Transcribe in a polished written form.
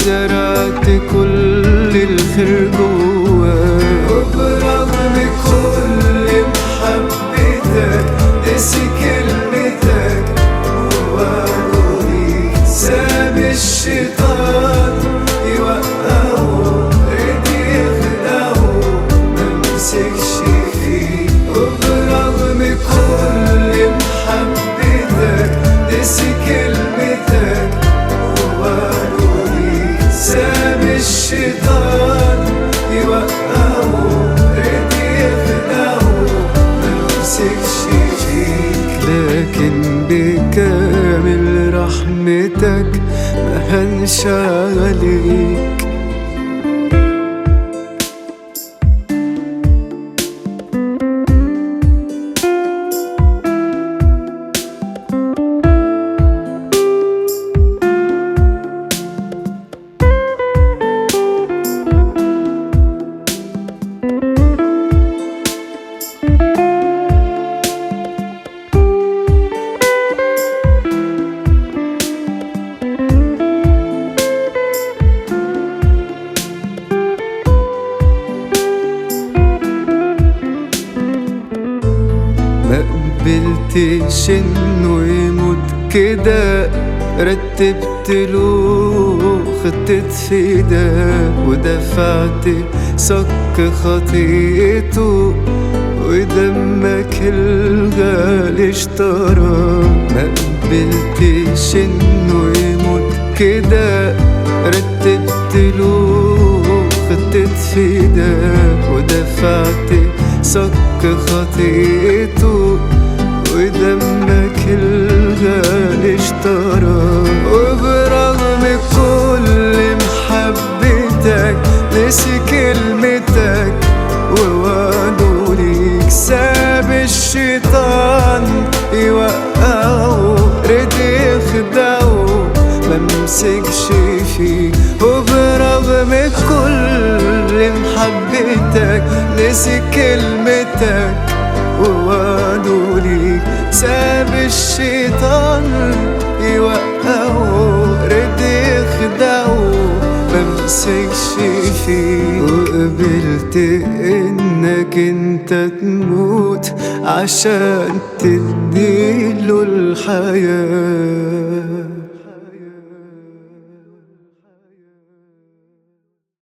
وزرعت كل الخير جواك. وبرغم كل محبتك نسي كلمتك ووعدوني، ساب الشيطان يوقعه رضي يخدعه ممسكش فيه. وبرغم كل محبتك نسي كلمتك ووعدوني، ساب الشيطان يوقعه رضي يخدعه ممسكش فيك. لكن بكامل رحمتك مهنش عليك. مقبلتش انه يموت كده، رتبت له خطة فداء ودفعت صك خطيته ودمك الغالي اشترى. مقبلتش انه يموت كده، رتبت له خطة فداء ودفعت صك خطيته ودمك الغالي اشترى. وبرغم كل محبتك نسي كلمتك ووعده ليك، ساب الشيطان يوقعه رضي يخدعه ممسكش فيه. وبرغم كل محبتك نسي كلمتك ووعده ليك، ساب الشيطان يوقعه رضي يخدعه ممسكش فيه. وقبلت انك انت تموت عشان تديله الحياة.